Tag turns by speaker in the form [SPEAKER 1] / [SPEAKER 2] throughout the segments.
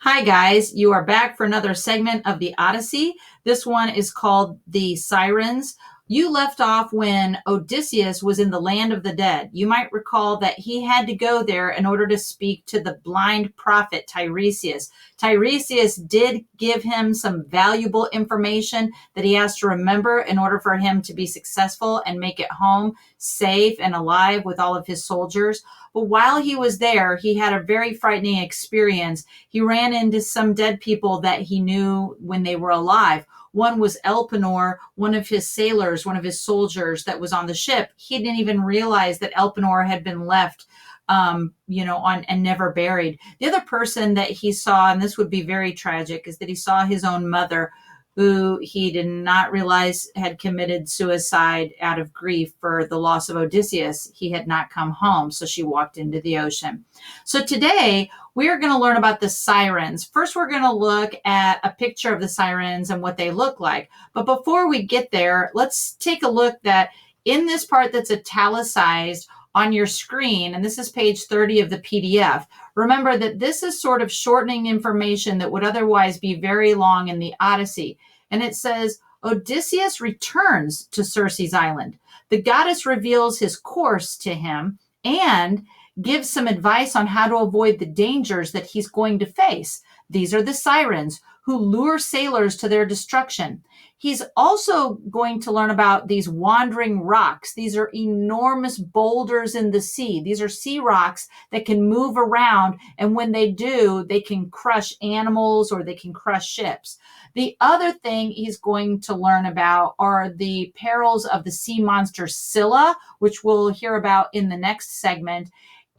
[SPEAKER 1] Hi, guys. You are back for another segment of the Odyssey. This one is called the Sirens. You left off when Odysseus was in the land of the dead. You might recall that he had to go there in order to speak to the blind prophet Tiresias. Tiresias did give him some valuable information that he has to remember in order for him to be successful and make it home safe and alive with all of his soldiers. But while he was there, he had a very frightening experience. He ran into some dead people that he knew when they were alive. One was Elpenor, one of his sailors, one of his soldiers that was on the ship. He didn't even realize that Elpenor had been left, on and never buried. The other person that he saw, and this would be very tragic, is that he saw his own mother, who he did not realize had committed suicide out of grief for the loss of Odysseus. He had not come home, so she walked into the ocean. So today, we are going to learn about the sirens. First, we're going to look at a picture of the sirens and what they look like. But before we get there, let's take a look that in this part that's italicized on your screen, and this is page 30 of the PDF, remember that this is sort of shortening information that would otherwise be very long in the Odyssey. And it says, Odysseus returns to Circe's island. The goddess reveals his course to him and gives some advice on how to avoid the dangers that he's going to face. These are the sirens who lure sailors to their destruction. He's also going to learn about these wandering rocks. These are enormous boulders in the sea. These are sea rocks that can move around, and when they do, they can crush animals or they can crush ships. The other thing he's going to learn about are the perils of the sea monster Scylla, which we'll hear about in the next segment.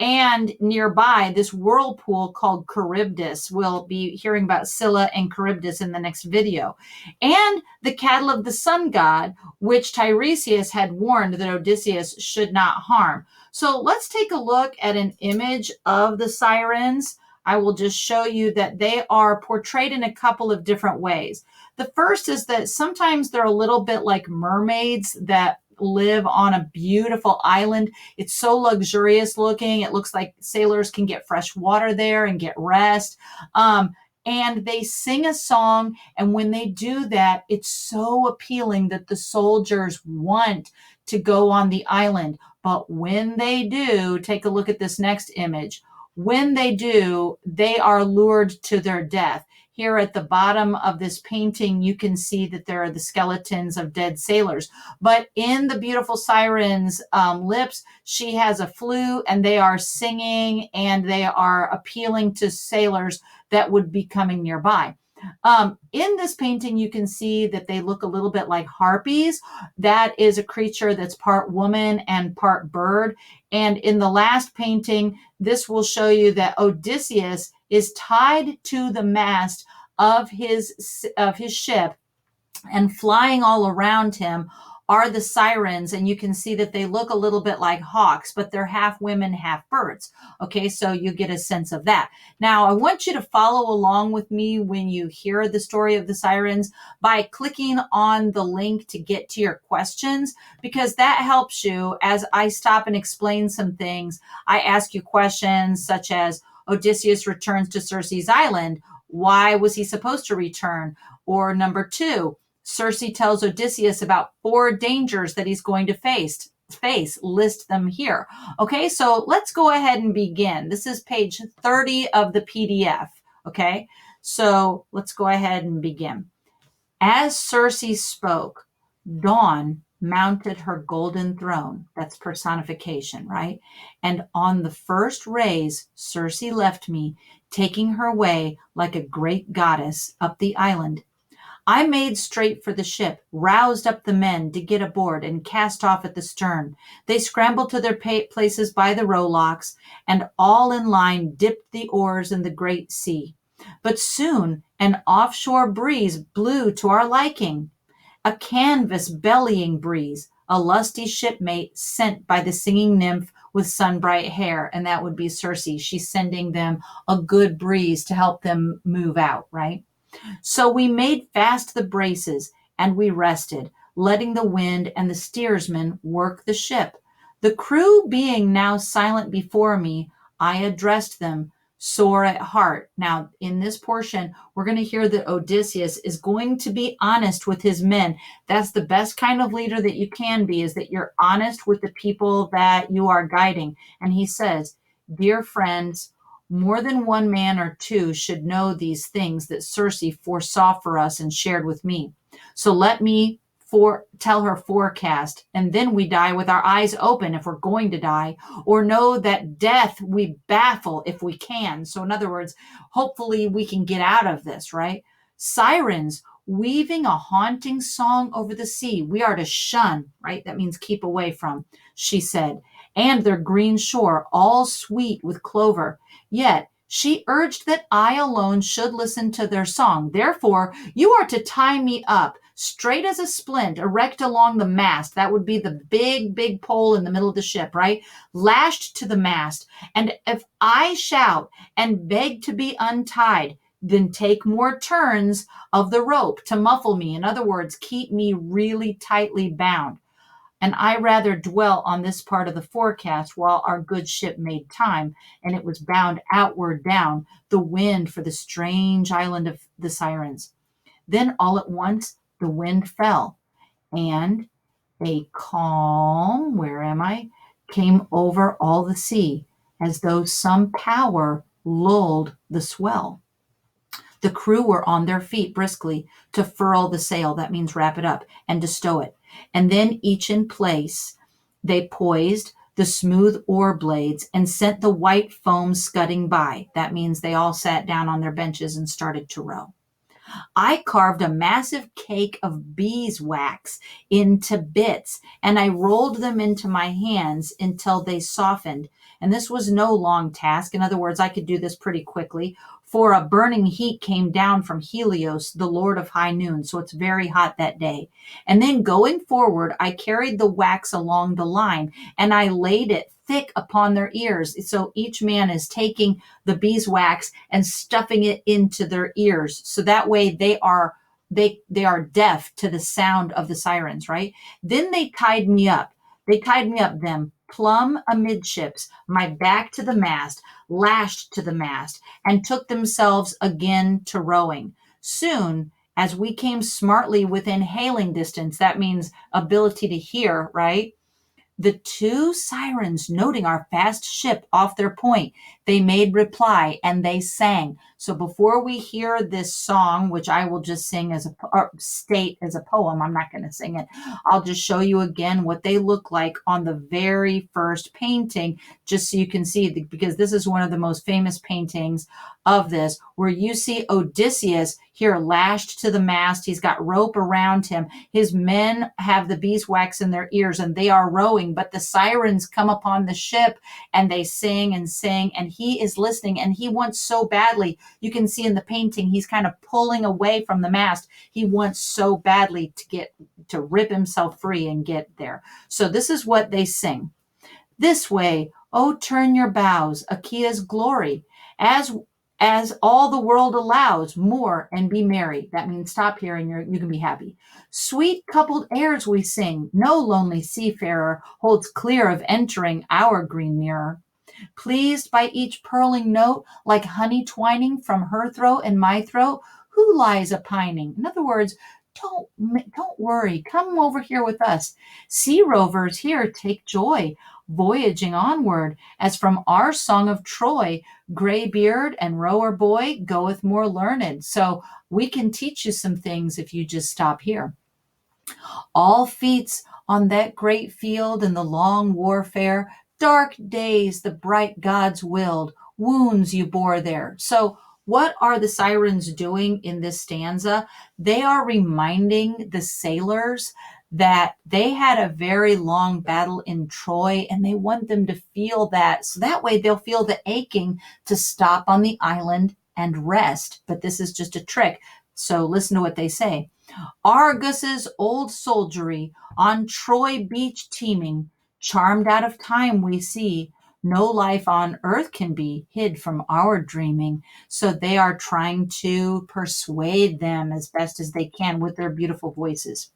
[SPEAKER 1] And nearby, this whirlpool called Charybdis. We'll be hearing about Scylla and Charybdis in the next video. And the cattle of the sun god, which Tiresias had warned that Odysseus should not harm. So let's take a look at an image of the sirens. I will just show you that they are portrayed in a couple of different ways. The first is that sometimes they're a little bit like mermaids that live on a beautiful island. It's so luxurious looking. It looks like sailors can get fresh water there and get rest. And they sing a song. And when they do that, it's so appealing that the soldiers want to go on the island. But when they do, take a look at this next image. When they do, they are lured to their death. Here at the bottom of this painting, you can see that there are the skeletons of dead sailors. But in the beautiful siren's lips, she has a flute, and they are singing, and they are appealing to sailors that would be coming nearby. In this painting, you can see that they look a little bit like harpies. That is a creature that's part woman and part bird. And in the last painting, this will show you that Odysseus is tied to the mast of his ship, and flying all around him are the sirens, and you can see that they look a little bit like hawks, but they're half women, half birds. Okay, so you get a sense of that. Now, I want you to follow along with me when you hear the story of the sirens by clicking on the link to get to your questions, because that helps you as I stop and explain some things. I ask you questions such as, Odysseus returns to Circe's island. Why was he supposed to return? Or number 2, Circe tells Odysseus about 4 dangers that he's going to face. List them here. Okay, so let's go ahead and begin. This is page 30 of the PDF. Okay, so let's go ahead and begin. As Circe spoke, Dawn mounted her golden throne. That's personification, right? And on the first rays, Circe left me, taking her way like a great goddess up the island. I made straight for the ship, roused up the men to get aboard, and cast off at the stern. They scrambled to their places by the rowlocks, and all in line dipped the oars in the great sea. But soon an offshore breeze blew to our liking, a canvas bellying breeze, a lusty shipmate sent by the singing nymph with sun-bright hair, and that would be Circe. She's sending them a good breeze to help them move out, right? So we made fast the braces, and we rested, letting the wind and the steersman work the ship. The crew being now silent before me, I addressed them. sore at heart. Now, in this portion, we're going to hear that Odysseus is going to be honest with his men. That's the best kind of leader that you can be, is that you're honest with the people that you are guiding. And he says, dear friends, more than one man or two should know these things that Circe foresaw for us and shared with me. So let me tell her forecast, and then we die with our eyes open if we're going to die, or know that death we baffle if we can. So in other words, hopefully we can get out of this, right? Sirens weaving a haunting song over the sea, we are to shun, right? That means keep away from, she said, and their green shore, all sweet with clover. Yet she urged that I alone should listen to their song. Therefore, you are to tie me up straight as a splint, erect along the mast. That would be the big pole in the middle of the ship, right? Lashed to the mast. And if I shout and beg to be untied, then take more turns of the rope to muffle me. In other words, keep me really tightly bound. And I rather dwell on this part of the forecast while our good ship made time, and it was bound outward down the wind for the strange island of the Sirens. Then all at once the wind fell, and a calm, where am I, came over all the sea, as though some power lulled the swell. The crew were on their feet briskly to furl the sail, that means wrap it up, and to stow it. And then each in place, they poised the smooth oar blades and sent the white foam scudding by. That means they all sat down on their benches and started to row. I carved a massive cake of beeswax into bits, and I rolled them into my hands until they softened. And this was no long task. In other words, I could do this pretty quickly, for a burning heat came down from Helios, the Lord of high noon. So it's very hot that day. And then going forward, I carried the wax along the line, and I laid it thick upon their ears. So each man is taking the beeswax and stuffing it into their ears. So that way they are deaf to the sound of the sirens, right? Then they tied me up. They tied me up them plumb amidships, my back to the mast, lashed to the mast, and took themselves again to rowing. Soon as we came smartly within hailing distance, that means ability to hear, right? The two sirens, noting our fast ship off their point, they made reply and they sang. So before we hear this song, which I will just sing as or state as a poem, I'm not going to sing it. I'll just show you again what they look like on the very first painting, just so you can see, because this is one of the most famous paintings of this, where you see Odysseus here lashed to the mast. He's got rope around him. His men have the beeswax in their ears and they are rowing, but the sirens come upon the ship and they sing and sing, and he is listening, and he wants so badly. You can see in the painting, he's kind of pulling away from the mast. He wants so badly to rip himself free and get there. So this is what they sing. This way, oh, turn your bows, Achaea's glory, as all the world allows, more and be merry. That means stop here and you can be happy. Sweet coupled airs we sing. No lonely seafarer holds clear of entering our green mirror. Pleased by each purling note, like honey twining from her throat and my throat, who lies a pining? In other words, don't worry. Come over here with us. Sea rovers here take joy, voyaging onward, as from our song of Troy, graybeard and rower boy goeth more learned. So we can teach you some things if you just stop here. All feats on that great field in the long warfare, dark days the bright gods willed, wounds you bore there. So what are the sirens doing in this stanza? They are reminding the sailors that they had a very long battle in Troy, and they want them to feel that. So that way they'll feel the aching to stop on the island and rest. But this is just a trick. So listen to what they say. Argus's old soldiery on Troy beach teeming, charmed out of time we see, no life on earth can be hid from our dreaming. So they are trying to persuade them as best as they can with their beautiful voices.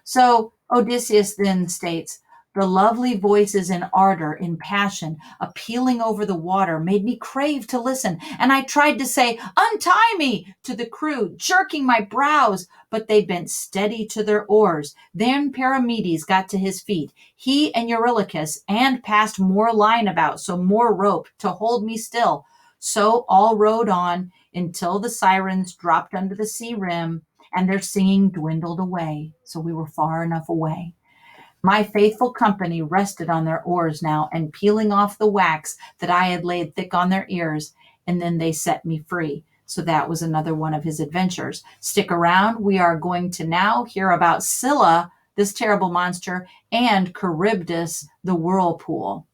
[SPEAKER 1] So Odysseus then states, The lovely voices in ardor, in passion, appealing over the water, made me crave to listen, and I tried to say, "Untie me!" to the crew, jerking my brows, but they bent steady to their oars. Then Paramedes got to his feet, he and Eurylochus, and passed more line about, so more rope, to hold me still. So all rowed on until the sirens dropped under the sea rim, and their singing dwindled away. So we were far enough away. My faithful company rested on their oars now, and peeling off the wax that I had laid thick on their ears, and then they set me free. So that was another one of his adventures. Stick around. We are going to now hear about Scylla, this terrible monster, and Charybdis, the whirlpool.